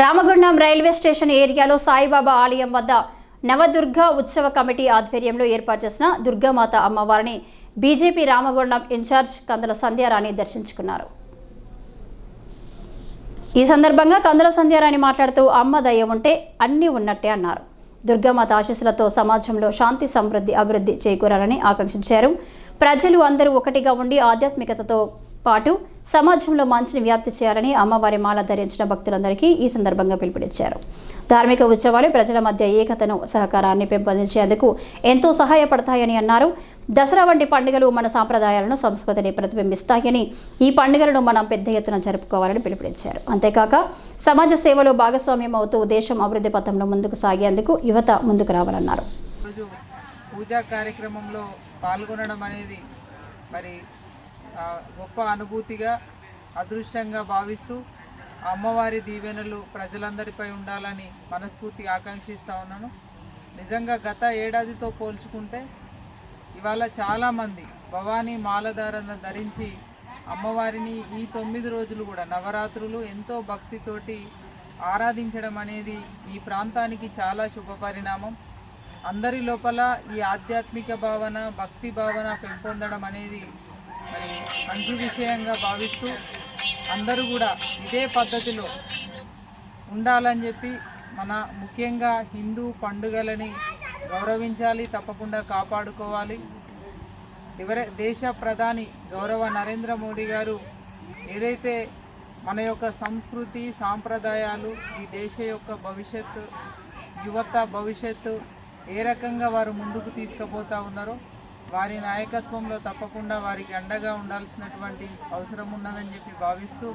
Ramagundam railway station ఏరియాలో సాయిబాబా ఆలయం వద్ద నవదుర్గా ఉత్సవ కమిటీ ఆధ్వర్యంలో ఏర్పాటు చేసిన దుర్గామాత అమ్మవారిని బీజేపీ రామగుండం ఇన్ఛార్జ్ కందుల సంధ్యారాణి దర్శించుకున్నారు. ఈ సందర్భంగా కందుల సంధ్యారాణి మాట్లాడుతూ అమ్మ దయ ఉంటే అన్నీ ఉన్నట్టే అన్నారు. దుర్గామాత ఆశీస్సులతో సమాజంలో శాంతి సమృద్ధి అభివృద్ధి చేకూరాలని ఆకాంక్షించారు. ప్రజలు అందరూ ఒకటిగా ఉండి ఆధ్యాత్మికతతో పాటు సమాజంలో మంచిని వ్యాప్తి చేయాలని అమ్మవారి మాల ధరించిన భక్తులందరికీ ఈ సందర్భంగా పిలుపునిచ్చారు. ధార్మిక ఉత్సవాలు ప్రజల మధ్య ఏకతను సహకారాన్ని పెంపొందించేందుకు ఎంతో సహాయపడతాయని అన్నారు. దసరా వంటి పండుగలు మన సాంప్రదాయాలను సంస్కృతిని ప్రతిబింబిస్తాయని ఈ పండుగలను మనం పెద్ద ఎత్తున జరుపుకోవాలని పిలుపునిచ్చారు. అంతేకాక సమాజ సేవలో భాగస్వామ్యం అవుతూ దేశం అభివృద్ధి పథంలో ముందుకు సాగేందుకు యువత ముందుకు రావాలన్నారు. పూజా కార్యక్రమంలో పాల్గొనడం అనేది మరి గొప్ప అనుభూతిగా అదృష్టంగా భావిస్తూ అమ్మవారి దీవెనలు ప్రజలందరిపై ఉండాలని మనస్ఫూర్తిగా ఆకాంక్షిస్తూ ఉన్నాను. నిజంగా గత ఏడాదితో పోల్చుకుంటే ఇవాళ చాలామంది భవానీ మాలధారణ ధరించి అమ్మవారిని ఈ 9 రోజులు కూడా నవరాత్రులు ఎంతో భక్తితోటి ఆరాధించడం అనేది ఈ ప్రాంతానికి చాలా శుభపరిణామం. అందరి లోపల ఈ ఆధ్యాత్మిక భావన భక్తి భావన పెంపొందడం అనేది మంచి విషయంగా భావిస్తూ అందరూ కూడా ఇదే పద్ధతిలో ఉండాలని చెప్పి మన ముఖ్యంగా హిందూ పండుగలని గౌరవించాలి, తప్పకుండా కాపాడుకోవాలి. దేశ ప్రధాని గౌరవ నరేంద్ర మోడీ గారు ఏదైతే మన యొక్క సంస్కృతి సాంప్రదాయాలు ఈ దేశ యొక్క భవిష్యత్తు యువత భవిష్యత్తు ఏ రకంగా వారు ముందుకు తీసుకుపోతూ ఉన్నారో వారి నాయకత్వంలో తప్పకుండా వారికి అండగా ఉండాల్సినటువంటి అవసరం ఉన్నదని చెప్పి భావిస్తూ